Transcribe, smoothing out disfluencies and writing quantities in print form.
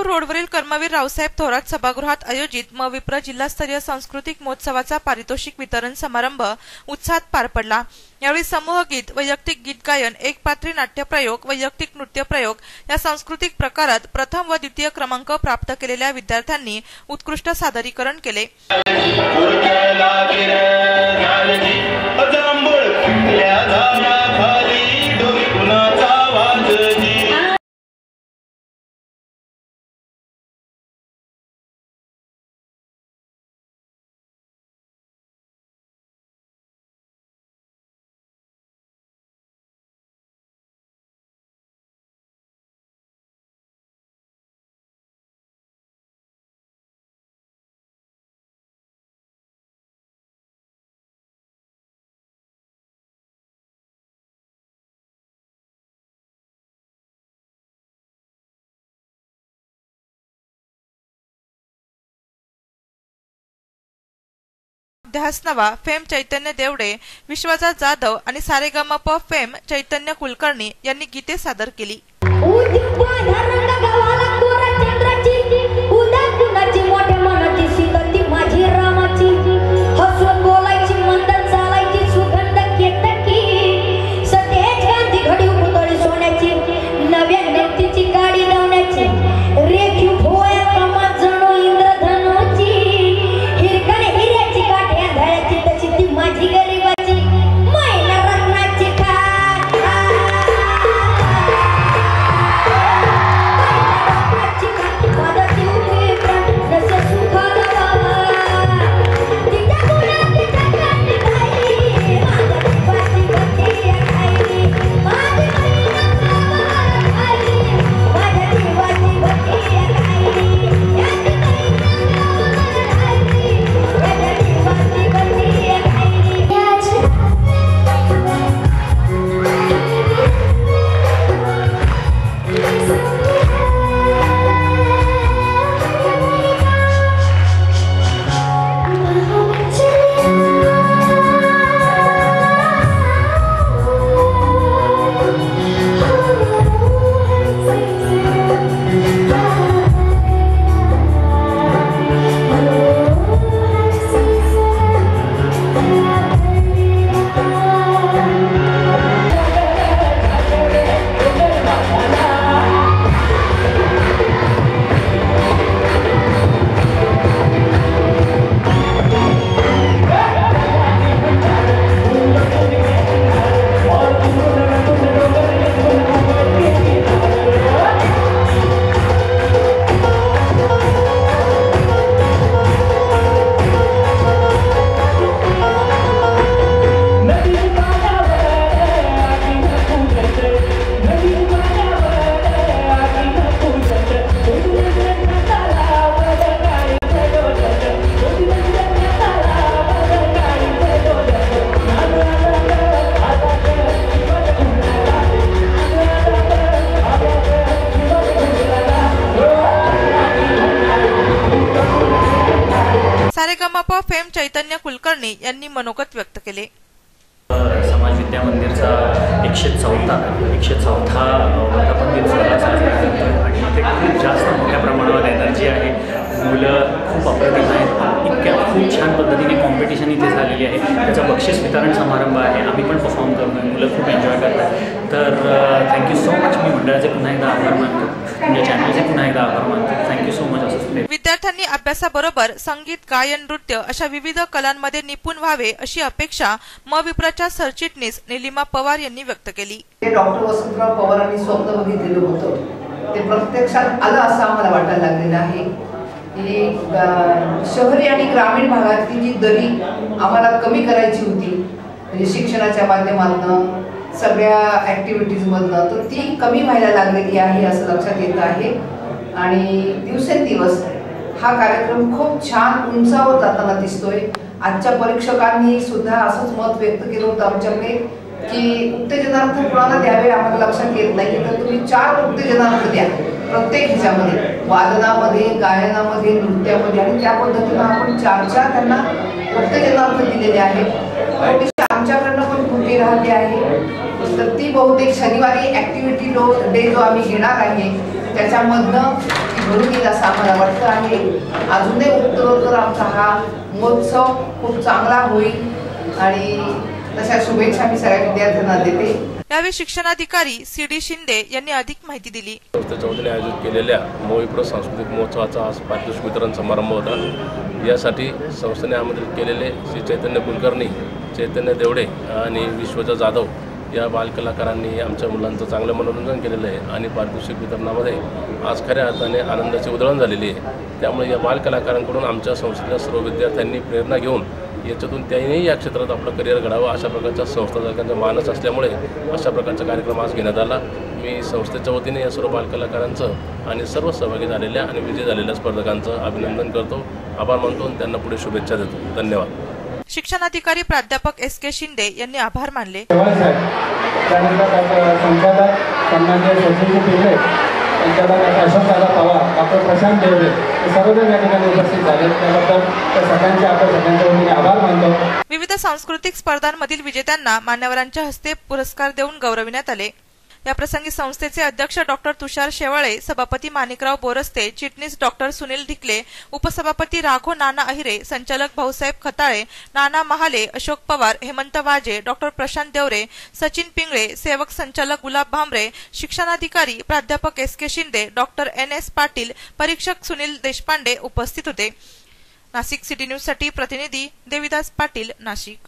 सोलापूर रोडवरील कर्मवीर रावसाहेब थोरात सभागृहात आयोजित विप्र जिल्हास्तरीय सांस्कृतिक महोत्सवाचा पारितोषिक वितरण समारंभ उत्साहात पार पडला। यावेळी समूह गीत, वैयक्तिक गीत गायन, एकपात्री नाट्य प्रयोग, वैयक्तिक नृत्य प्रयोग या सांस्कृतिक प्रकारात प्रथम व द्वितीय क्रमांक प्राप्त केलेल्या विद्यार्थ्यांनी उत्कृष्ट सादरीकरण केले। ध्यासनवा फेम चैतन्य देवडे, विश्वनाथ जाधव आणि सारेगमप फेम चैतन्य कुलकर्णी यांनी गीते सादर केली। सारेगमप फेम चैतन्य कुलकर्णी यांनी मनोगत व्यक्त केले। समाज विद्या मंदिरचा 104 वर्धापन दिन साजरा करतो आणि इथे खूप जास्त मोठ्या प्रमाणावर एनर्जी आहे। मुलं खूप अप्रतिम आहेत, इतक्या खूप छान पद्धतीने कॉम्पिटिशन इथे झालेली आहे। त्याचा बक्षीस वितरण समारंभ आहे, आम्ही पण परफॉर्म करतोय, मुलं खूप एन्जॉय करतात। तर थँक्यू सो मच। मी मंडळाचे पुन्हा एकदा आभार मानतो, तुमच्या चॅनलचे पुन्हा एकदा आभार मानतो। Thank you so much. असं विद्यार्थ्यांनी अभ्यासाबरोबर संगीत, गायन, नृत्य अशा विविध कलांमध्ये निपुण व्हावे अशी अपेक्षा विप्रच्या सरचिटणीस निलिमा पवार यांनी व्यक्त केली। डॉक्टर वसंतराव पवारांनी स्वप्न बघितलेलं होतं, ते प्रत्यक्षात आलं असं आम्हाला वाटायला लागलेलं आहे की शहरी आणि ग्रामीण भागातली जी दरी आम्हाला कमी करायची होती, म्हणजे शिक्षणाच्या माध्यमातून सगळ्या ॲक्टिव्हिटीजमधनं, तर ती कमी व्हायला लागलेली आहे असं लक्षात येत आहे। आणि दिवसेंदिवस हा कार्यक्रम खूप छान उंचावर जाताना दिसतोय। आजच्या परीक्षकांनी सुद्धा असंच मत व्यक्त केलं होतं आमच्याकडे की उत्तेजनार्थ कोणाला द्यावे आम्हाला लक्षात येत नाही, तर तुम्ही 4 उत्तेजनार्थ द्या प्रत्येक ह्याच्यामध्ये, वादनामध्ये, गायनामध्ये, नृत्यामध्ये, आणि त्या पद्धतीनं आपण 4 त्यांना उत्तेजनार्थ दिलेले आहेत। आमच्याकडनं पण कृती राहिली आहे, तर ती बहुतेक शनिवारी ॲक्टिव्हिटी डे जो आम्ही घेणार आहे त्याच्यामधनं ती भरून येईल असं आम्हाला वाटतं आहे. अजूनही उत्तरोत्तर आमचा हा महोत्सव खूप चांगला होईल आणि तशा शुभेच्छा मी सगळ्या विद्यार्थ्यांना देते. यावेळी शिक्षणाधिकारी CD शिंदे यांनी अधिक माहिती दिली. संस्थेच्या वतीने आयोजित केलेल्या मोविप्रो सांस्कृतिक महोत्सवाचा आज पारितोषिक वितरण समारंभ होता. यासाठी संस्थेने आमंत्रित केलेले श्री चैतन्य कुलकर्णी, चैतन्य देवडे आणि विश्वजा जाधव या बालकलाकारांनी आमच्या मुलांचं चांगलं मनोरंजन केलेलं आहे आणि पारितोषिक वितरणामध्ये आज खऱ्या अर्थाने आनंदाची उधळण झालेली आहे. त्यामुळे या बालकलाकारांकडून आमच्या संस्थेतल्या सर्व विद्यार्थ्यांनी प्रेरणा घेऊन याच्यातून त्यांनीही या क्षेत्रात आपलं करिअर घडावं अशा प्रकारच्या संस्थाचालकांचा मानस असल्यामुळे अशा प्रकारचा कार्यक्रम आज घेण्यात आला. मी संस्थेच्या वतीने या सर्व बालकलाकारांचं आणि सर्व सहभागी झालेल्या आणि विजयी झालेल्या स्पर्धकांचं अभिनंदन करतो, आभार मानतो आणि त्यांना पुढे शुभेच्छा देतो. धन्यवाद. शिक्षणाधिकारी प्राध्यापक SK शिंदे यांनी आभार मानले. अशोकदादा पवार, डॉक्टर प्रशांत देवरे सर्वजण या ठिकाणी उपस्थित झाले, त्याबद्दल सगळ्यांचे आपल्या सगळ्यांच्या वतीने आभार मानतो. विविध सांस्कृतिक स्पर्धांमधील विजेत्यांना मान्यवरांच्या हस्ते पुरस्कार देऊन गौरविण्यात आले. या प्रसंगी संस्थेचे अध्यक्ष डॉक्टर तुषार शेवाळे, सभापती माणिकराव बोरस्ते, चिटणीस डॉक्टर सुनील ढिकले, उपसभापती राघो नाना अहिरे, संचालक भाऊसाहेब खताळे, नाना महाले, अशोक पवार, हेमंत वाजे, डॉक्टर प्रशांत देवरे, सचिन पिंगळे, सेवक संचालक गुलाब भांबरे, शिक्षणाधिकारी प्राध्यापक SK Shinde, doctor NS Patil, परीक्षक सुनील देशपांडे उपस्थित होते. नाशिक सिटी न्यूज साठी प्रतिनिधी देविदास पाटील, नाशिक.